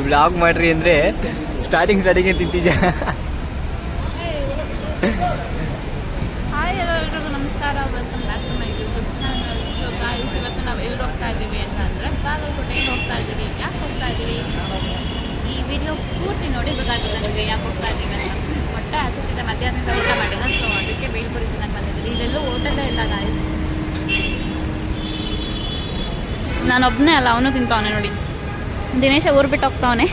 Blog ಮಾಡ್ರಿ ಅಂದರೆ starting ತಿಂತಿದ್ಯಾ. Hi ಎಲ್ಲರಿಗೂ ನಮಸ್ಕಾರ, welcome back to my YouTube channel. So guys, ಇವತ್ತು ನಾವು ಎಲ್ಲಿ ಹೋಗ್ತಾ ಇದ್ದೀವಿ ಅಂತಂದರೆ ಬಾಗಲಕೋಟೆಗೆ ಹೋಗ್ತಾ ಇದ್ದೀವಿ. ಯಾಕೆ ಹೋಗ್ತಾ ಇದ್ದೀವಿ ಈ ವಿಡಿಯೋ ಪೂರ್ತಿ ನೋಡಿ ಗೊತ್ತಾಗುತ್ತೆ ನನಗೆ ಯಾಕೆ ಹೋಗ್ತಾ ಇದ್ದೀವಿ ಅಂತ. ಹೊಟ್ಟೆ ಹಸಿತಿದೆ, ಮಧ್ಯಾಹ್ನದಿಂದ ಊಟ ಮಾಡಿಲ್ಲ. ಸೊ ಅದಕ್ಕೆ ಬೇಲ್ಪುರಿ ತಿನ್ನಕ್ಕೆ ಬಂದಿದ್ದೀವಿ. ಇಲ್ಲೆಲ್ಲೂ ಹೋಟೆಲ್ಲೇ ಇಲ್ಲ ಗಾಯ್ಸ್. ನಾನೊಬ್ಬನೇ ಅಲ್ಲ, ಅವನು ತಿಂತಾವನೆ ನೋಡಿ. ದಿನೇಶ ಊರು ಬಿಟ್ಟು ಹೋಗ್ತಾವನೆ.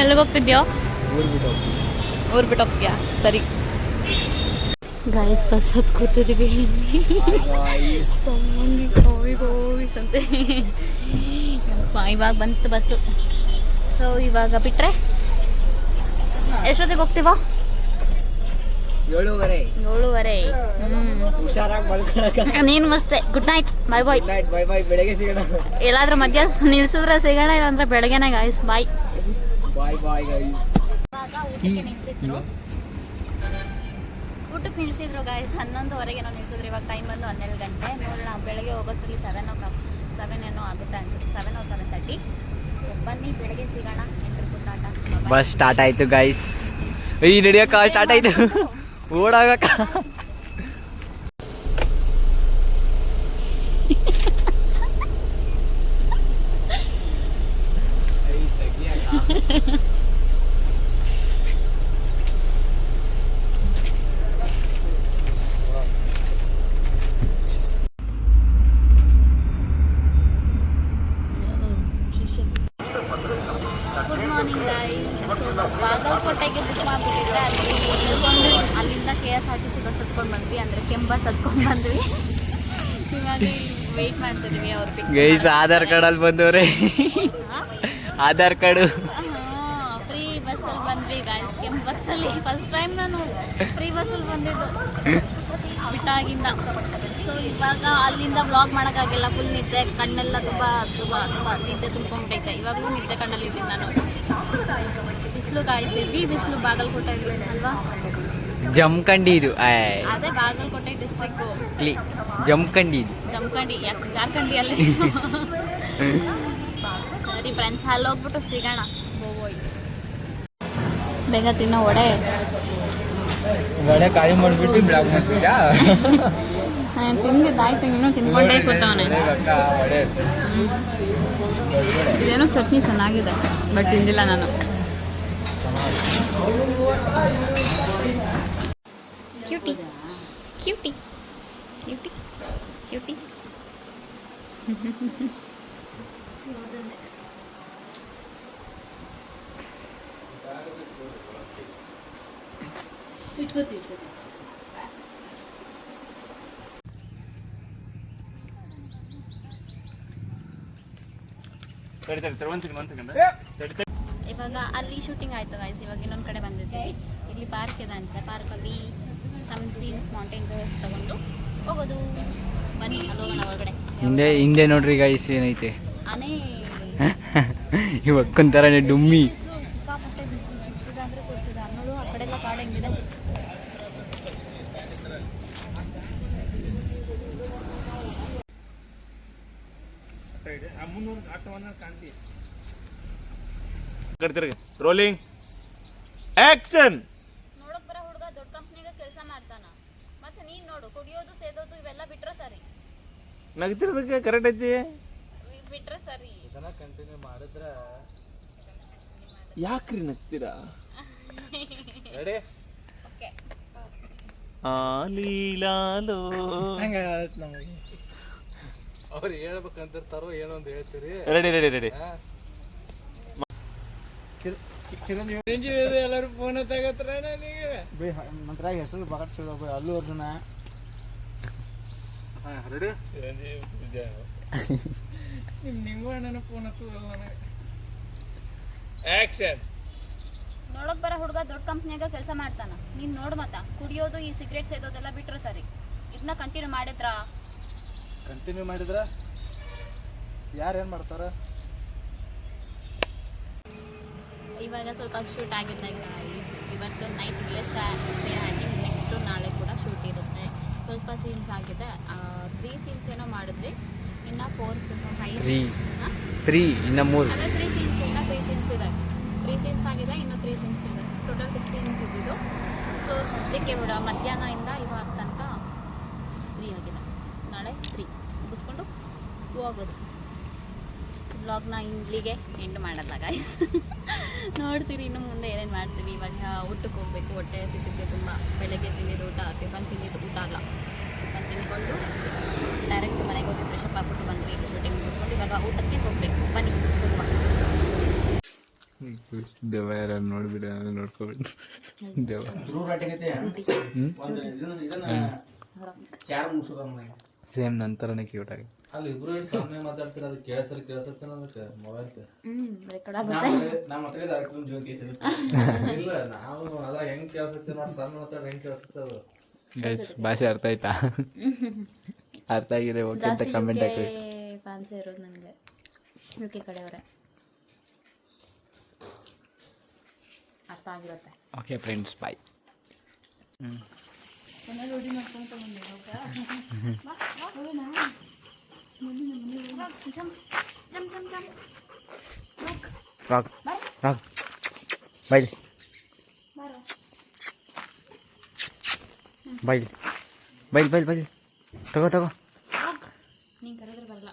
ಎಲ್ಲಿಗೆ ಹೋಗ್ತಿದ್ಯೋ? ಊರು ಬಿಟ್ಟು ಹೋಗ್ತೀಯಾ? ಸರಿ ಗಾಯ್ಸ್, ಬಸ್ ಹತ್ತು ಕೂತಿದ್ದೀವಿ. ಸಂತೆ ಇವಾಗ ಬಂತು ಬಸ್ಸು. ಸೊ ಇವಾಗ ಬಿಟ್ಟರೆ ಎಷ್ಟೊತ್ತಿಗೆ ಹೋಗ್ತೀವೋ? 7:30. ಹುಷಾರಾಗಿ ಮಲ್ಕೊಳಕ. ನೀನು ಅಷ್ಟೇ. Good night, bye bye. Bye bye, ಬೆಳಗ್ಗೆ ಸಿಗೋಣ. ಎಲ್ಲಾದ್ರೂ ಮಧ್ಯ ನಿಲ್ಸಿದ್ರೆ ಸಿಗೋಣ, ಇಲ್ಲಾಂದ್ರೆ ಬೆಳಗ್ಗೆನೆ ಗಾಯ್ಸ್. ಬಾಯ್ ಬಾಯ್ ಗೈಸ್. ಊಟಕ್ಕೆ ನಿಲ್ಸಿದ್ರು ಗಾಯ್ಸ್. 11:15 ನಾವು ನಿಲ್ಸಿದ್ರು. ಇವಾಗ ಟೈಮ್ ಬಂದು 12 ಗಂಟೆ. ನೋಡೋಣ, ಬೆಳಗ್ಗೆ ಹೋಗೋಷ್ಟರಲ್ಲಿ 7 ಏನೋ ಆಗುತ್ತೆ ಅನ್ಸುತ್ತೆ. 7 or 7:30. ಬನ್ನಿ, ಬೆಳಗ್ಗೆ ಸಿಗೋಣ. ಎಲ್ರಿಗೂ ಟಾಟಾ. ಬಸ್ ಸ್ಟಾರ್ಟ್ ಆಯ್ತು ಗೈಸ್. ಈ ನಡೆಯೋಕ್ಕ ಸ್ಟಾರ್ಟ್ ಆಯ್ತು. ಓಡಾಗಕ್ಕ ಗುಡ್ ಮಾರ್ನಿಂಗ್ ಗೈಸ್. ಬಾಗಲಕೋಟೆಗೆ ಬುಕ್ ಮಾಡಿಬಿಟ್ಟಿದ್ರೆ ಅಲ್ಲಿ ಇಳ್ಕೊಂಡು ಅಲ್ಲಿಂದ KSRTC ಬಸ್ ಹತ್ಕೊಂಡು ಬಂದ್ವಿ, ಅಂದರೆ ಕೆಂಬಸ್ ಹತ್ಕೊಂಡು ಬಂದ್ವಿ. ಇವಾಗ ವೆಯ್ಟ್ ಮಾಡ್ತಿದ್ದೀವಿ ಅವ್ರ ಪಿಕ್. ಗೈಸ್, ಆಧಾರ್ ಕಾರ್ಡಲ್ಲಿ ಬಂದವ್ರೆ. ಆಧಾರ್ ಕಾರ್ಡು ಫ್ರೀ ಬಸ್ಸಲ್ಲಿ ಬಂದ್ವಿ ಗಾಯ್ಸ್. ಕೆಂಪು ಬಸ್ಸಲ್ಲಿ ಫಸ್ಟ್ ಟೈಮ್ ನಾನು ಫ್ರೀ ಬಸ್ಸಲ್ಲಿ ಬಂದಿದ್ದು ಬಿಟ್ಟಾಗಿಂದ. ಸೊ ಇವಾಗ ಅಲ್ಲಿಂದ ವ್ಲಾಗ್ ಮಾಡೋಕ್ಕಾಗಿಲ್ಲ, ಫುಲ್ ನಿದ್ದೆ, ಕಣ್ಣೆಲ್ಲ ತುಂಬ ನಿದ್ದೆ ತುಂಬ್ಕೊಂಡ್ಬಿಟ್ಟೈತೆ. ಇವಾಗಲೂ ನಿದ್ದೆ ಕಣ್ಣಲ್ಲಿದ್ದೀನಿ ನಾನು. ಬಿಸಿಲು ಗಾಯ್ಸ್, ಹೆವಿ ಬಿಸಿಲು ಬಾಗಲಕೋಟೆಯಲ್ಲಿ ಅಲ್ವಾ? ಜಮಖಂಡಿ ಇದು. ಅದೇ ಬಾಗಲಕೋಟೆ ಡಿಸ್ಟ್ರಿಕ್ಟು. ಜಮಖಂಡಿ ಇದು. ಜಮಖಂಡಿ ಯಾಕೆ ಜಾರ್ಖಂಡಿಯಲ್ಲಿ? ಸರಿ ಫ್ರೆಂಡ್ಸ್, ಅಲ್ಲಿ ಹೋಗ್ಬಿಟ್ಟು ಸಿಗೋಣ. ಬೋಯ್ ಬೇಗ ತಿನ್ನೋ ವಡೆ ಖಾಲಿ ಮಾಡಿಬಿಟ್ಟು ಬ್ಲಾಗ್ ಮಾಡ್ತೀರಾ? ತಿಂದಿದ್ದಾಯ್ತು, ಇನ್ನೂ ತಿನ್ಕೊಂಡೇ ಕೂತವನೆ. ಇದೇನೋ ಚಟ್ನಿ ಚೆನ್ನಾಗಿದೆ, ಬಟ್ ತಿಂದಿಲ್ಲ ನಾನು. Cutie cutie cutie cutie. ಇಟ್ಕೋತಿ ಇವಾಗ ಅಲ್ಲಿ ಶೂಟಿಂಗ್ ಆಯ್ತು ಗೈಸ್. ಇವಾಗ ಇನ್ನೊಂದು ಕಡೆ ಬಂದಿದ್ದೆ. ಇಲ್ಲಿ ಪಾರ್ಕ್ ಇದೆ ಅಂತ. ಪಾರ್ಕಲ್ಲಿ ಸಮ್ ಸೀನ್ಸ್, ಮೌಂಟೇನ್ ತಗೊಂಡು ಹೋಗೋದು. ಬನ್ನಿ, ಅಲ್ಲಿ ಹೋಗೋಣ ಹೊರಗಡೆ. ಹಿಂದೆ ನೋಡ್ರಿ ಗೈಸ್, ಏನೈತೆ ಆನೆ ಇವಾಗ ಕುಂತಾರನೆ ಡುಮ್ಮಿ. ಸಿಕ್ಕಾಪಟ್ಟೆ ಬಿಸಿಲು ಅಂದರೆ ಸುಡ್ತಿದೆ. ಅನ್ನೋದು ಆ ಕಡೆ ಎಲ್ಲ ಕಾಡು ಹೆಂಗಿದೆ. Rolling action. ನೋಡಕ್ ಬರೋ ಹುಡುಗ ದೊಡ್ಡ ಕಂಪ್ನಿಗೆ ಕೆಲಸ ಮಾಡ್ತಾನ. ಮತ್ತೆ ನೀನ್ ನೋಡು, ಕುಡಿಯೋದು ಸೇದೋದು ಇವೆಲ್ಲ ಬಿಟ್ರೆ ಸರಿ. ನಗ್ತಿರೋದಕ್ಕೆ ಕರೆಕ್ಟ್ ಐತಿ. ಬಿಟ್ರೆ ಸರಿ. ಕಂಟಿನ್ಯೂ ಮಾಡಿದ್ರೆ ಯಾಕ್ರಿ ನಗ್ತೀರಾ? ಓಕೆ. ಆಲೀಲಾಲೋ ಅವ್ರು ಹೇಳ್ಬೇಕಂತಿರ್ತಾರೋ ಏನೋ ಒಂದು ಹೇಳ್ತೀರಿ. ರೆಡಿ. ಎಲ್ಲರೂ ಫೋನ್ ತಗತ್ರ ನಂತರ ಹೆಸರು ಬಗಟ್ ಸಿಗ ಅಲ್ಲು ಅರ್ಜುನ. ರೆಡಿ. ನಿಂಗೂ ಅಣ್ಣನ ಫೋನ್ ಹಚ್ಚೋದಲ್ಲ ನನಗೆ. ಆಕ್ಷನ್. ನೋಡಕ್ ಬರೋ ಹುಡುಗ ದೊಡ್ಡ ಕಂಪ್ನಿಯಾಗ ಕೆಲಸ ಮಾಡ್ತಾನ. ನೀನ್ ನೋಡು, ಮತ್ತ ಕುಡಿಯೋದು, ಈ ಸಿಗರೇಟ್ ಸೇದೋದೆಲ್ಲ ಬಿಟ್ರೆ ಸರಿ. ಇದನ್ನ ಕಂಟಿನ್ಯೂ ಮಾಡಿದ್ರ ಯಾರು ಏನು ಮಾಡ್ತಾರ? ಇವಾಗ ಸ್ವಲ್ಪ ಶೂಟ್ ಆಗಿದೆ ಗೈಸ್. ಇವತ್ತು ನೈಟ್ ಇಲ್ಲೇ ಸ್ಟೇ ಆಗಿ ನೆಕ್ಸ್ಟು ನಾಳೆ ಕೂಡ ಶೂಟ್ ಇರುತ್ತೆ. ಸ್ವಲ್ಪ ಸೀನ್ಸ್ ಆಗಿದೆ. 3 ಸೀನ್ಸ್ ಏನೋ ಮಾಡಿದ್ವಿ. ಇನ್ನು 4 3 3 ಇನ್ನು 3 ಅದೇ 3 ಸೀನ್ಸ್ ಇನ್ನು 3 ಸೀನ್ಸ್ ಇದೆ. 3 ಸೀನ್ಸ್ ಆಗಿದೆ, ಇನ್ನು 3 ಸೀನ್ಸ್ ಇದೆ. ಟೋಟಲ್ 6 ಸೀನ್ಸ್ ಇದ್ದಿದ್ದು. ಸೊ ಸದ್ಯಕ್ಕೆ ಮಧ್ಯಾಹ್ನದಿಂದ ಇವಾಗ ತನಕ 3 ಆಗಿದೆ. ನಾಳೆ 3 ಮುಗಿಸ್ಕೊಂಡು ಹೋಗೋದು. ವ್ಲಾಗ್ನ ಇಲ್ಲಿಗೆ ಎಂಡ್ ಮಾಡಲ್ಲ ಗೈಸ್. ನೋಡ್ತೀರಿ ಇನ್ನು ಮುಂದೆ ಏನೇನು ಮಾಡ್ತೀವಿ. ಇವಾಗ ಊಟಕ್ಕೆ ಹೋಗ್ಬೇಕು, ಹೊಟ್ಟೆ ಹಸಿತಿದ್ದೆ ತುಂಬ. ಬೆಳಗ್ಗೆ ತಿಂದಿದ್ದು ಊಟ, ಟಿಫನ್ ತಿಂದಿದ್ದು ಊಟ ಅಲ್ಲ, ಟಿಫನ್ ತಿಂದ್ಕೊಂಡು ಡೈರೆಕ್ಟ್ ಮನೆಗೆ ಹೋಗಿ ಫ್ರೆಶ್ ಅಪ್ ಆಗ್ಬಿಟ್ಟು ಬಂದ್ವಿ. ಶೂಟಿಂಗ್ ಮುಗಿಸ್ಕೊಂಡು ಇವಾಗ ಊಟಕ್ಕೆ ಹೋಗ್ಬೇಕು. ಬನ್ನಿ ಹೋಗುವ. ದೇವ ಯಾರು ನೋಡ್ಬಿಡ ನೋಡ್ಕೊಬಿಟ್ಟು ದೇವ ಸೇಮ್ ನಂತರನೇ ಕ್ಯೂಟ್ ಆಗಿ ಅಲ್ಲಿ ಇಬ್ರು ಸಾಮನೆ ಮಾತಾಡ್ತೀರ, ಅದು ಕೇಳಿಸತ್ತೆ ಮೊಬೈಲ್ ಇಲ್ಲ. ನಾವು ಅದ್ರಾಗ ಹೆಂಗ್ ಕೇಳಿಸುತ್ತೆ ನೋಡಿ, ಸಣ್ಣ ಮಾತಾಡ್ರೆ ಹೆಂಗ್ ಕೇಳಿಸುತ್ತೆ ಅದು. ಗೈಸ್ ಭಾಷೆ ಅರ್ಥ ಆಯ್ತಾ? ಅರ್ಥ ಆಗಿದೆ ಓಕೆ ಅಂತ ಕಮೆಂಟ್ ಹಾಕಿ. ಫ್ಯಾನ್ಸೇ ಇರೋದು ನನಗೆ ಯುಕೆ ಕಡೆಯವರೇ, ಅರ್ಥ ಆಗಿರುತ್ತೆ. Okay friends bye. Rock rock ಬೈಲಿ ಬೈಲಿ ಬೈಲಿ ಬೈಲಿ ಬೈಲಿ ತಗೋ ತಗೋ. ನೀನು ಕರೆದ್ರೆ ಬರಲ್ಲ.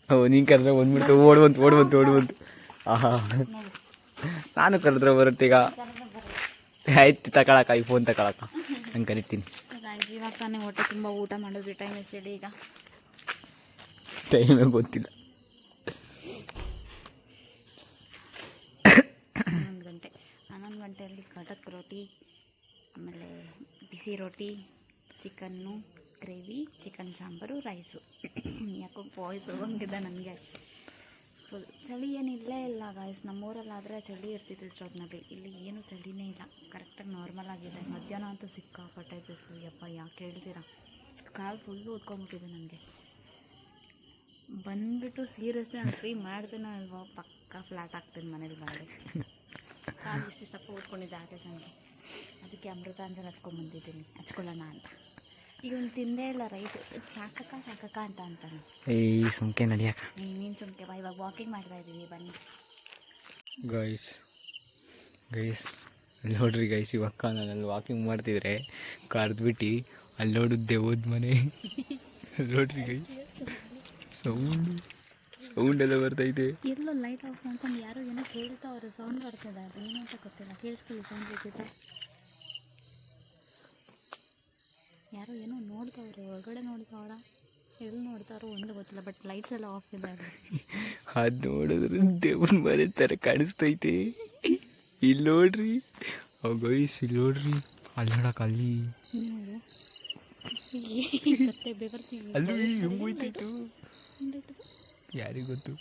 ಓ ನೀನು ಕರೆದ್ರೆ ಬಂದ್ಬಿಡ್ತು, ಓಡ್ಬಂತು. ಆಹಾ ನಾನು ಕರೆದ್ರೆ ಬರುತ್ತೀಗ. ಆಯ್ತು ತಗೊಳಕ, ಈ ಫೋನ್ ತಗೊಳಕ ನಾನು ಕರಿತೀನಿ. ಇವಾಗ ತಾನೇ ಹೊಟ್ಟೆ ತುಂಬ ಊಟ ಮಾಡಿದ್ವಿ. ಟೈಮ್ ಎಷ್ಟು ಹೇಳಿ ಈಗ? ಟೈಮೇ ಗೊತ್ತಿಲ್ಲ. 11 ಗಂಟೆಯಲ್ಲಿ ಕಡಕ್ ರೋಟಿ, ಆಮೇಲೆ ಬಿಸಿ ರೋಟಿ, chicken gravy, chicken sambar, rice. ಯಾಕೋ ಬಾಯ್ಸ್ ಹೋಗಿದ್ದ ನನಗೆ. ಫುಲ್ ಚಳಿ ಏನಿಲ್ಲೇ ಇಲ್ಲ ಗಾಯ್ಸ್. ನಮ್ಮೂರಲ್ಲಾದರೆ ಚಳಿ ಇರ್ತಿತ್ತು ಇಷ್ಟೊತ್ತಿನಲ್ಲಿ. ಇಲ್ಲಿ ಏನು ಚಳಿನೇ ಇಲ್ಲ, ಕರೆಕ್ಟಾಗಿ ನಾರ್ಮಲ್ ಆಗಿದೆ. ಮಧ್ಯಾಹ್ನ ಅಂತೂ ಸಿಕ್ಕಾಪಟ್ಟೆ ಬಿಸಿಲು. ಯಪ್ಪ ಯಾಕೆ ಹೇಳ್ತೀರಾ, ಕಾಲು ಫುಲ್ಲು ಓದ್ಕೊಂಬಿಟ್ಟಿದೆ ನನಗೆ. ಬಂದುಬಿಟ್ಟು ಸೀರಿಯಸ್ಲಿ ನಾನು ಫ್ರೀ ಮಾಡ್ತೇನೆ ಅಲ್ವಾ, ಪಕ್ಕ ಫ್ಲ್ಯಾಟ್ ಆಗ್ತೀನಿ ಮನೇಲಿ ಬಾಡಿ. ಕಾಲು ಇಷ್ಟು ಸ್ವಲ್ಪ ಓದ್ಕೊಂಡಿದ್ದೆ ಆಚೆ ನನಗೆ. ಅದಕ್ಕೆ ಅಮೃತಾಂಜನ್ ಹಚ್ಕೊಂಡ್ಬಂದಿದ್ದೀನಿ, ಹಚ್ಕೊಳ್ಳೋಣ ಅಂತ. ಈಗ ಒಂದು ತಿಂದೇ ಇಲ್ಲ ರೈಟ್. ಸಾಕಕ್ಕ ಅಂತ ಅಂತಾನೆ. ಈ ಸುಮ್ಕೆ ನಡಿಯಾಕ. ನೀನು ಸುಮ್ಕೆ ಬಾ. ಇವಾಗ ವಾಕಿಂಗ್ ಮಾಡ್ತಾ ಇದ್ದೀವಿ, ಬನ್ನಿ ಗೈಸ್. ಅಲ್ಲಿ ನೋಡ್ರಿ ಗೈಸ್, ಇವಾಗ ನಾನಲ್ಲಿ ವಾಕಿಂಗ್ ಮಾಡ್ತಿದ್ರೆ ಕರೆದ್ಬಿಟ್ಟು ಅಲ್ಲಿ ನೋಡಿದ್ದೆ ಹೋದ್ ಮನೆ. ಅಲ್ಲಿ ನೋಡ್ರಿ ಗೈಸ್, ಸೌಂಡ್ ಎಲ್ಲ ಬರ್ತೈತೆ. ಎಲ್ಲೋ ಲೈಟ್ ಆಫ್ ಮಾಡ್ಕೊಂಡು ಯಾರೋ ಏನೋ ಕೇಳ್ತಾವ್ರೆ, ಸೌಂಡ್ ಬರ್ತದೆ. ಅದು ಏನು ಅಂತ ಗೊತ್ತಿಲ್ಲ. ಕೇಳಿಸ್ಕೊಳ್ಳಿ ಸೌಂಡ್ ಬೇಕಿತ್ತ. ಯಾರೋ ಏನೋ ನೋಡ್ತಾವ್ರೆ, ಹೊರಗಡೆ ನೋಡ್ತಾವ್ರ, ಎಲ್ಲಿ ನೋಡ್ತಾರೋ ಒಂದು ಗೊತ್ತಿಲ್ಲ. ಬಟ್ ಲೈಟ್ಸ್ ಎಲ್ಲ ಆಫ್ ಇದೆ. ಅದು ನೋಡಿದ್ರೆ ದೇವ್ರ ಮನೆ ಥರ ಕಾಣಿಸ್ತೈತೆ. ಇಲ್ಲಿ ನೋಡ್ರಿ ಗೈಸ್, ಇಲ್ಲಿ ನೋಡ್ರಿ, ಅಲ್ಲಿ ನೋಡಕ್ಕೆ ಅಲ್ಲಿ ಅಲ್ಲಿ ಹೆಂಗೆ ಹೋಯ್ತಾಯ್ತು ಯಾರಿಗೆ ಗೊತ್ತು.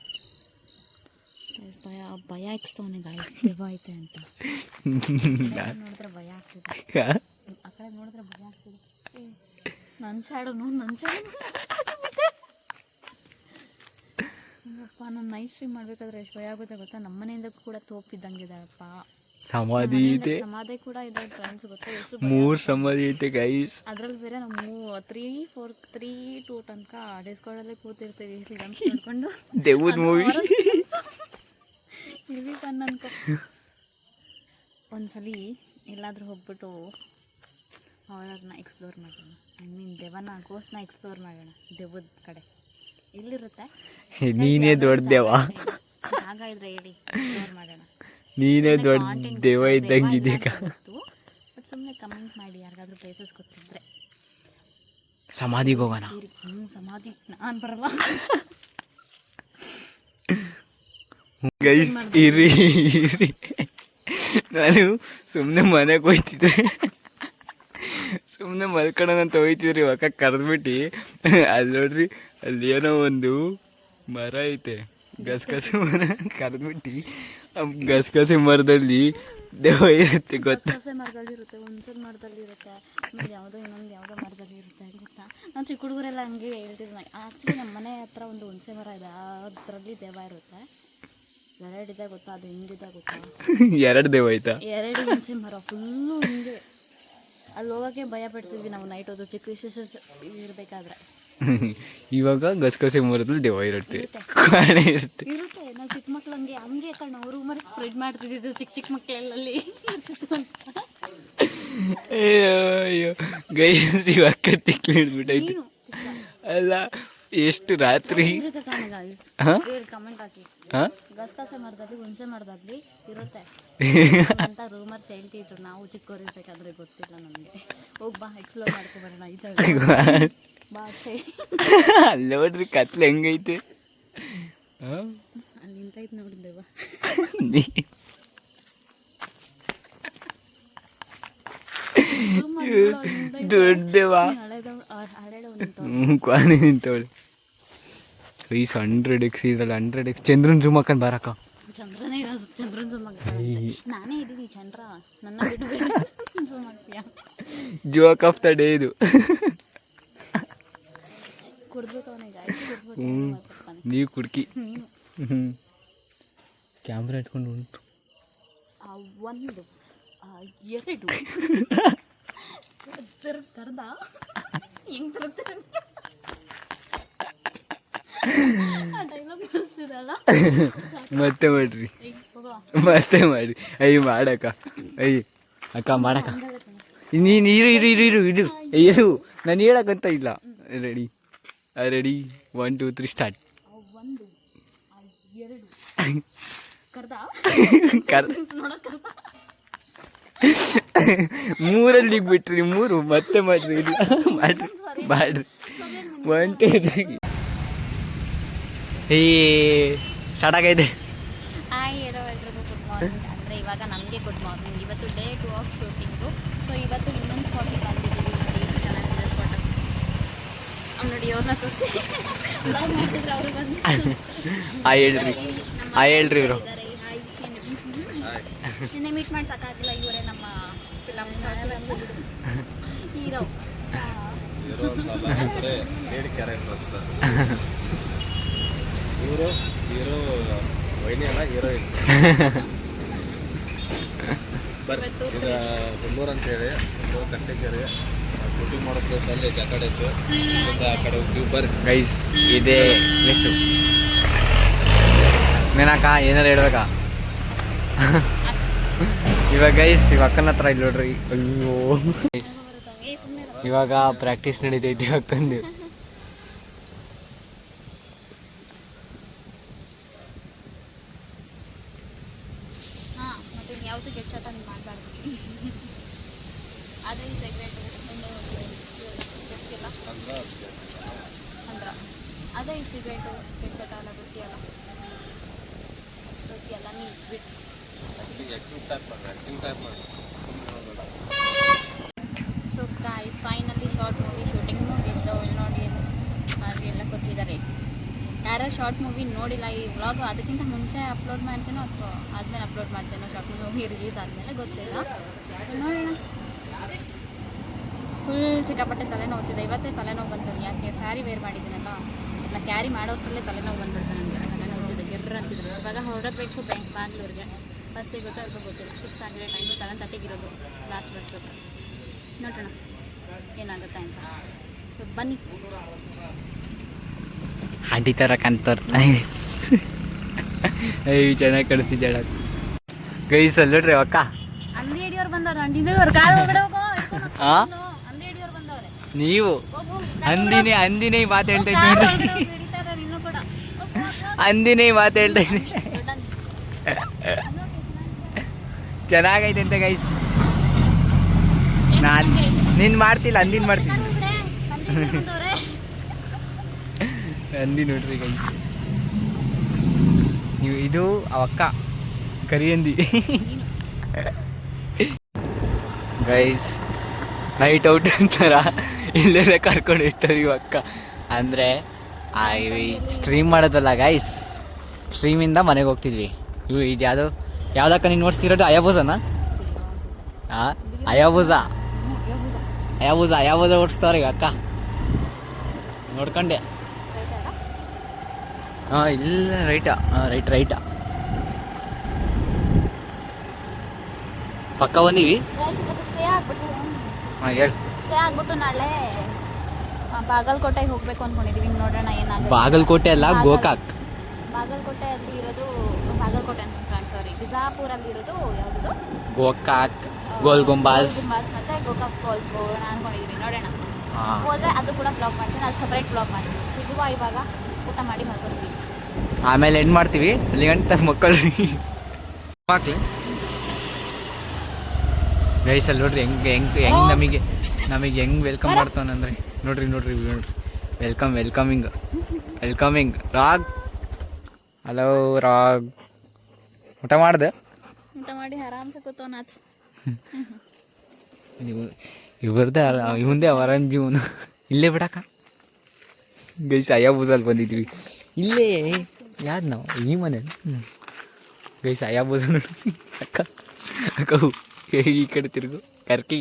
ಭಯ ಇಕ್ಸ್ತವನೆ ಗಾಯ್ಸ್, ದೆವ್ವ ಐತೆ ಅಂತ. ನೋಡಿದ್ರೆ ಭಯ ಆಗ್ತಿದೆ, ಆ ಕಡೆ ನೋಡಿದ್ರೆ ಭಯ ಆಗ್ತಿದೆ. ನನ್ನ ಚಾಡು ನಾನು ನೈಟ್ ಸ್ಟ್ರೀಮ್ ಮಾಡಬೇಕಾದ್ರೆ ಎಷ್ಟು ಭಯ ಆಗುತ್ತೆ ಗೊತ್ತಾ. ನಮ್ಮ ಮನೆಯಿಂದ ಕೂಡ ತೋಪಿದ್ದಂಗಿದ್ದಾಳಪ್ಪ. ಸಮಾಧಿ ಇದೆ, ಸಮಾಧಿ ಕೂಡ ಇದೆ ಫ್ರೆಂಡ್ಸ್, ಗೊತ್ತಾ. ಎಷ್ಟು 3 ಸಮಾಧಿ ಐತೆ ಗೈಸ್. ಅದ್ರಲ್ಲಿ ಬೇರೆ ನಾವು 3-4-3-2 ತನಕ ಡಿಸ್ಕೌಂಡಲ್ಲೇ ಕೂತಿರ್ತೀವಿ. ಫಿಲಮ್ಸ್ ನೋಡ್ಕೊಂಡು ದೇವ್ರ ಮೂವಿ ಇವಿ ಫನ್ ಅನ್ಕೊ. ಒಂದ್ಸಲಿ ಎಲ್ಲಾದರೂ ಹೋಗ್ಬಿಟ್ಟು ಹಾರರ್ನ ಎಕ್ಸ್ಪ್ಲೋರ್ ಮಾಡೋಣ. ಐ ಮೀನ್ ದೆವ್ವನ, ಗೋಸ್ಟ್ನ ಎಕ್ಸ್ಪ್ಲೋರ್ ಮಾಡೋಣ. ದೆವ್ವದ ಕಡೆ ಎಲ್ಲಿರುತ್ತೆ? ನೀನೇ ದೊಡ್ಡ ದೇವ. ಜಾಗ ಇದ್ರೆ ಹೇಳಿ, ಎಕ್ಸ್ಪ್ಲೋರ್ ಮಾಡೋಣ. ನೀನೇ ದೊಡ್ಡ ದೇವ ಇದ್ದಂಗಿದೆ. ಬಟ್ ಸುಮ್ಮನೆ ಕಮೆಂಟ್ ಮಾಡಿ ಯಾರಿಗಾದ್ರೂ ಪ್ಲೇಸಸ್ ಗೊತ್ತಿದ್ರೆ. ಸಮಾಧಿಗೆ ಹೋಗೋಣ. ಸಮಾಧಿ ನಾನು ಬರಲ್ಲ ಗೈಸ್. ಇರಿ ನಾನು ಸುಮ್ಮನೆ ಮನೆಗೆ ಹೋಯ್ತಿದ್ದೆ, ಸುಮ್ಮನೆ ಮಲ್ಕೊಳ್ಳೋಣ ಅಂತ ಹೋಯ್ತಿದ್ರಿ. ಇವಾಗ ಕರೆದ್ಬಿಟ್ಟು ಅಲ್ಲಿ ನೋಡ್ರಿ, ಅಲ್ಲಿ ಏನೋ ಒಂದು ಮರ ಐತೆ, ಗಸಗಸೆ ಮರ. ಕರೆದ್ಬಿಟ್ಟು ಗಸಗಸೆ ಮರದಲ್ಲಿ ದೇವ ಇರುತ್ತೆ ಗೊತ್ತಾ. ಗಸಗಸೆ ಮರದಲ್ಲಿ ಇರುತ್ತೆ, ಹುಣಸೆ ಮರದಲ್ಲಿ ಇರುತ್ತೆ, ಆಮೇಲೆ ಯಾವುದೋ ಇನ್ನೊಂದು ಯಾವುದೋ ಮರದಲ್ಲಿ ಇರುತ್ತೆ ಗೊತ್ತಾ. ನಾನು ಚಿಕ್ಕ ಹುಡುಗರೆಲ್ಲ ಹಂಗೆ ಹೇಳ್ತಿದ್ದೆ. ಆ್ಯಕ್ಚುಲಿ ನಮ್ಮ ಮನೆ ಹತ್ರ ಒಂದು ಹುಣಸೆ ಮರ ಇದೆ, ಅದರಲ್ಲಿ ದೇವ ಇರುತ್ತೆ. 2 ಇದೆ ಗೊತ್ತಾ. ಅದು ಹಿಂಗಿದೆ ಗೊತ್ತಾ. 2 ದೇವ ಆಯ್ತಾ? 2 ಹುಣಸೆ ಮರ ಫುಲ್ಲು ಹಿಂಗೆ. ಅಲ್ಲಿ ಹೋಗೋಕ್ಕೆ ಭಯ ಪಡ್ತಿದ್ವಿ ನಾವು ನೈಟ್ ಹೊತ್ತು, ಚಿಕ್ಕ ಇರಬೇಕಾದ್ರೆ. ಇವಾಗ ಗಸಗಸೆ ಮರದಲ್ಲಿ ದೆವ್ವ ಇರುತ್ತೆ, ಕಾಣೆ ಇರುತ್ತೆ. ಇರುತ್ತೆ. ನಾವು ಚಿಕ್ಕ ಮಕ್ಳು ಹಂಗೆ ಕಣ್ಣು ಅವರು ರೂಮರ್ ಸ್ಪ್ರೆಡ್ ಮಾಡ್ತಿದ್ದು ಚಿಕ್ಕ ಮಕ್ಕಳಲ್ಲಿ ಇರ್ತಿತ್ತು ಅಂತ. ಅಯ್ಯೋ ಗೈಸ್ ಇವಾಗ ತಿಕ್ಲಿ ಹಿಡ್ಬಿಟ್ಟೈತೆ. ಅಲ್ಲ ಎಷ್ಟು ರಾತ್ರಿ ಕಮೆಂಟ್ ಹಾಕಿ ಹಾಂ ಗಸಗಸೆ ಮರದಲ್ಲಿ ಹುಣಸೆ ಮರದಲ್ಲಿ ಇರುತ್ತೆ ಅಂತ ರೂಮರ್ಸ್ ಹೇಳ್ತಿದ್ರು. ನಾವು ಚಿಕ್ಕವರಿರ್ಬೇಕಾದ್ರೆ ಗೊತ್ತಿಲ್ಲ ನಮಗೆ. ಹೋಗಿ ಬಾ ಎಕ್ಸ್ಪ್ಲೋರ್ ಮಾಡ್ಕೊಬರೋಣ ಇದ್ದಾಗ ಭಾಷೆ. ಅಲ್ಲಿ ನೋಡ್ರಿ ಕತ್ಲೆ ಹೆಂಗೈತೆ. ಅಲ್ಲಿ ನಿಂತೈತೆ ನೋಡಿದ್ದೇವ. ದೊಡ್ಡವಾ ಕ್ವಾಣಿ ನಿಂತವಳು. 100x ಇದ್ರಲ್ಲಿ 100x ಚಂದ್ರನ್ ಜೂಮ್ ಹಾಕೊಂಡು ಬಾರಕ್ಕ. ಚಂದ್ರನೇ ಚಂದ್ರನ್ ಜೂಮ್ ನಾನೇ ಇದ್ದೀನಿ ಚಂದ್ರ ನನ್ನ ಬಿಟ್ಟು ಜೂಮ್ ಮಾಡ್ತೀಯಾ? ಜೋಕ್ ಆಫ್ ದ ಡೇ ಇದು. ಕುಡ್ಬೇಕು ಅವನಿಗೆ ನೀವು ಕುಡ್ಕಿ. ಕ್ಯಾಮ್ರಾ ಇಟ್ಕೊಂಡು ಉಂಟು. 1 2 ಕರ್ದ ಹೆಂಗ್ ತರ್ತಾರೆ ಮತ್ತೆ ಮಾಡ್ರಿ, ಮತ್ತೆ ಮಾಡಿ. ಅಯ್ಯ ಮಾಡಕ್ಕ, ಅಯ್ಯ ಅಕ್ಕ ಮಾಡಕ್ಕ. ನೀನು ಇರು ಇರು ಇರು ಇರು ಇದು ಇದು ನಾನು ಹೇಳಕ್ಕಂತ ಇಲ್ಲ. Ready ready 1 2 3 start. 3 ಬಿಟ್ರಿ 3 ಮತ್ತೆ ಮಾಡ್ರಿ. ಇಲ್ಲ ಮಾಡ್ರಿ ಮಾಡ್ರಿ 1 2 3 ಸ್ಟಾರ್ಟ್ ಆಗೈತೆ. ಹಾಯ್ ಎಲ್ಲೋ ಎಲ್ರಿಗೂ ಗುಡ್ ಮಾರ್ನಿಂಗ್. ಅಂದರೆ ಇವಾಗ ನಮಗೆ ಗುಡ್ ಮಾರ್ನಿಂಗ್. ಇವತ್ತು ಡೇ 2 ಆಫ್ ಶೂಟಿಂಗು. ಸೊ ಇವತ್ತು ಇನ್ನೊಂದು ಸ್ಪಾಟಿಗೆ ಬಂದಿದ್ದೀವಿ. ಚೆನ್ನಾಗಿದೆ ಸ್ಪಾಟ್. ನೋಡಿ ಅವ್ರನ್ನ ತೋರಿಸಿ ಬ್ಲಾಗ್ ಮಾಡ್ತಿದ್ರು ಅವರು ಬಂದು. ಹೇಳ್ರಿ ಹೇಳ್ರಿ ಇವರು ನಿನ್ನೆ ಮೀಟ್ ಮಾಡಿ ಸಾಕಾಗಿಲ್ಲ. ಇವರೇ ನಮ್ಮ ಫಿಲಮ್ ಹೀರೋ. ಇವರು ಹೀರೋ ವೈನಿ ಅಲ್ಲ, ಹೀರೋಯಿನ್. ಬರ್ರಿ ಈಗ ಹುಲ್ಲೂರು ಅಂತೇಳಿ ಕಟ್ಟೆಕೆರೆ ಶೂಟಿಂಗ್ ಮಾಡೋ ಪ್ಲೇಸಲ್ಲಿ ಆ ಕಡೆ ಇತ್ತು, ಆ ಕಡೆ ಹೋಗ್ತೀವಿ. ಬರ್ರಿ ಗೈಸ್ ಇದೇ ಪ್ಲೇಸು. ಮೇನಾಕ ಏನಾರು ಹೇಳ್ಬೇಕಾ? ಇವಾಗ ಗೈಸ್ ಇವಾಗ ಅಕ್ಕನ ಹತ್ರ ಇಲ್ಲಿ ನೋಡ್ರಿ. ಅಯ್ಯೋ ಇವಾಗ ಪ್ರಾಕ್ಟೀಸ್ ನಡೀತೈತಿ ಅಕ್ಕಂದು. ಹಾಂ ಮತ್ತು ಯಾವುದು ಗೆಚ್ಚತ ಮಾಡಬಾರ್ದು. ಅದೇ ಸೆಗ್ರೆಟ್ ಗೊತ್ತಿಲ್ಲ ಅಂದ್ರೆ ಅದೇ ಈ ಸಿಗರೇಟು ಗೆಚ್ಚತ ಎಲ್ಲ ಗೊತ್ತಿಯಲ್ಲ ನೀ ಬಿಟ್ಟು. So guys finally short movie shooting ಮುಗಿದ್ದು. ಇಲ್ಲಿ ನೋಡಿ ಅಲ್ಲಿ ಎಲ್ಲ ಕೊಟ್ಟಿದ್ದಾರೆ. ಯಾರೋ ಶಾರ್ಟ್ ಮೂವಿ ನೋಡಿಲ್ಲ ಈ ವ್ಲಾಗ್ ಅದಕ್ಕಿಂತ ಮುಂಚೆ ಅಪ್ಲೋಡ್ ಮಾಡ್ತೇನೋ ಅಥವಾ ಆದಮೇಲೆ ಅಪ್ಲೋಡ್ ಮಾಡ್ತೇನೋ, ಶಾರ್ಟ್ ಮೂವಿ ರಿಲೀಸ್ ಆದಮೇಲೆ ಗೊತ್ತಿಲ್ಲ. ನೋಡೋಣ. ಫುಲ್ ಸಿಕ್ಕಾಪಟ್ಟೆ ತಲೆನೋವ್ತಿದೆ. ಇವತ್ತೇ ತಲೆನೋವು ಬಂತದೆ. ಯಾಕೆ ಸ್ಯಾರಿ ವೇರ್ ಮಾಡಿದ್ದೀನಲ್ಲ, ಅದನ್ನ ಕ್ಯಾರಿ ಮಾಡೋಷ್ಟರಲ್ಲೇ ತಲೆನೋವು ಬಂದ್ಬಿಡ್ತು ನನಗೆ. ತಲೆನೋವ್ತಿದೆ ಗೆರ್ರ ಅಂತಿದ್ರು. ಇವಾಗ ಹೊರಡಬೇಕು ಬ್ಯಾಂಗ್ಳೂರಿಗೆ. ಬಸ್ ಸಿಗುತ್ತೋ ಅಲ್ವೋ ಗೊತ್ತಿಲ್ಲ. 6 ಆಗಿದೆ ಟೈಮು. 7:30 ಇರೋದು ಲಾಸ್ಟ್ ಬಸ್ಸು. ನೋಡೋಣ ಏನಾಗುತ್ತೆ ಅಂತ. ಸೊ ಬನ್ನಿ. ಆಂಟಿ ಥರ ಕಾಣ್ತೋರ್ತಾ ಅಯ್ಯ ಚೆನ್ನಾಗಿ ಕಳಿಸ್ತಿದ್ದಾಳ ಗೈಸ್. ಅಲ್ಲಿ ನೋಡ್ರಿ ಅಕ್ಕ ಅಂಗಡಿ ಹಿಡಿಯೋರು ಬಂದವ್ರು. ಅಂಗಡಿಯವ್ರು ಕಾಲು ಒಳಗಡೆ ಹೋಗೋ. ಅಂಗಡಿ ಹಿಡಿಯೋರು ಬಂದವ್ರೆ. ನೀವು ಅಂದಿನೇ ಈ ಮಾತು ಹೇಳ್ತಾ ಇದ್ದೀನಿ ನೋಡ್ರಿ. ಹಿಡಿತಾರೆ ನೀನು ಕೂಡ. ಅಂದಿನೇ ಈ ಮಾತು ಹೇಳ್ತಾ ಇದ್ದೀನಿ. ಚೆನ್ನಾಗೈತೆ ಅಂತ ಗೈಸ್. ನಾನು ನಿನ್ ಮಾಡ್ತಿಲ್ಲ, ಅಂದಿನ ಮಾಡ್ತೀನಿ. ಅಂದಿ ನೋಡ್ರಿ ಗೈಸ್. ನೀವು ಇದು ಅವಕ್ಕ ಕರಿಯಂದಿ ಗೈಸ್. ನೈಟ್ ಔಟ್ ಅಂತಾರ ಇಲ್ಲೆಲ್ಲ ಕರ್ಕೊಂಡು ಹೋಗ್ತಾರೆ ಇವ ಅಕ್ಕ. ಅಂದರೆ ಸ್ಟ್ರೀಮ್ ಮಾಡೋದಲ್ಲ ಗೈಸ್, ಸ್ಟ್ರೀಮಿಂದ ಮನೆಗೆ ಹೋಗ್ತಿದ್ವಿ. ಇದು ಯಾವ್ದಕ್ಕ ನೀನು ನೋಡ್ತಿರೋದು? ಅಯಾಬೂಸನಾ? ಹಾಂ ಅಯಾಬೂಸ ಓಡಿಸ್ತಾವ್ರಿ ಅಕ್ಕ. ನೋಡ್ಕೊಂಡೆ. ಹಾಂ ಇಲ್ಲ ರೈಟಾ? ಹಾಂ ರೈಟಾ ಪಕ್ಕ ಬಂದೀವಿ. ಸ್ಟೇ ಆಗ್ಬಿಟ್ಟು ಹಾಂ ಹೇಳಿ. ಸ್ಟೇ ಆಗ್ಬಿಟ್ಟು ನಾಳೆ ಬಾಗಲಕೋಟೆಗೆ ಹೋಗ್ಬೇಕು ಅಂದ್ಕೊಂಡಿದೀವಿ, ನೋಡೋಣ ಏನಾಗುತ್ತೆ. ಬಾಗಲಕೋಟೆ ಅಲ್ಲ, ಗೋಕಾಕ್. ಬಾಗಲಕೋಟೆ ಅಲ್ಲಿ ಇರೋದು ಬಾಗಲಕೋಟೆ ಅಂತ ಸಾರಿ, ಬಿಜಾಪುರಲ್ಲಿ ಇರೋದು ಯಾವುದು ಗೋಕಾಕ್, ಗೋಲ್ ಗುಂಬಾಸ್ ಮತ್ತೆ ಗೋಕಾಕ್ ಫಾಲ್ಸ್ ಹೋಗೋಣ ಅನ್ಕೊಂಡಿದೀವಿ. ನೋಡೋಣ, ಹೋದ್ರೆ ಅದು ಕೂಡ ಬ್ಲಾಗ್ ಮಾಡ್ತೀನಿ, ಅದು ಸಪ್ರೇಟ್ ಬ್ಲಾಗ್ ಮಾಡ್ತೀನಿ. ಸಿಗುವ ಇವಾಗ ಊಟ ಮಾಡಿ ಮಾಡ್ಕೊಳ್ತೀವಿ, ಆಮೇಲೆ ಎಂಡ್ ಮಾಡ್ತೀವಿ. ಅಲ್ಲಿ ಗಂಟ ಮಕ್ಕಳು ಹಾಕ್ಲಿ ಗೈಸ್. ಅಲ್ಲಿ ನೋಡ್ರಿ ಹೆಂಗೆ ನಮಗೆ ಹೆಂಗೆ ವೆಲ್ಕಮ್ ಮಾಡ್ತಾನಂದ್ರೆ ನೋಡ್ರಿ ವೆಲ್ಕಮಿಂಗ್ ರಾಗ್. ಹಲೋ ರಾಗ್, ಊಟ ಮಾಡ್ದೆ? ಊಟ ಮಾಡಿ ಆರಾಮ್ಸೆ ಕೂತವನಾಥ. ಇವಂದೇ ಆರಾಮ್ ಜೀವನ. ಇಲ್ಲೇ ಬಿಡಕ್ಕ ಗೈಸ್, ಅಯ್ಯಾಬೂಸಲ್ಲಿ ಬಂದಿದ್ವಿ. ಇಲ್ಲೇ ಯಾವ್ದು ನಾವು ಈ ಮನೆ ಗೈಸ್, ಅಯ್ಯಾಬೂಸ ಅಕ್ಕ ಈ ಕಡೆ ತಿರುಗು ಕರ್ಕಿ.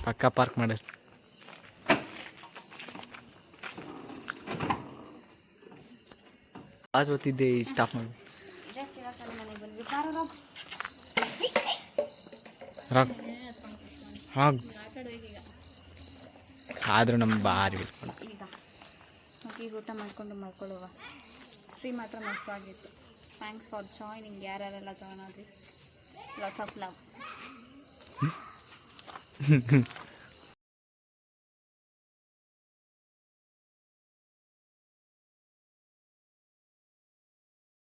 ಪಕ್ಕ ಪಾರ್ಕ್ ಮಾಡ್ಯಾರ. ಆಜ್ ಓದ್ತಿದ್ದೆ, ಸ್ಟಾಪ್ ಮಾಡಿ. ರಾಗ್ ಆದರೂ ನಮ್ಗೆ ಭಾರಿ ಈಗ ಊಟ ಮಾಡ್ಕೊಂಡು ಮಲ್ಕೊಳ್ಳುವ. ಫ್ರೀ ಮಾತ್ರ ಮಸ್ತಾಗಿತ್ತು. ಥ್ಯಾಂಕ್ಸ್ ಫಾರ್ ಜಾಯ್ನಿಂಗ್, ಯಾರ್ಯಾರೆಲ್ಲ ಜಾಯ್ನ್ ಆದ್ರಿ. Lots of love.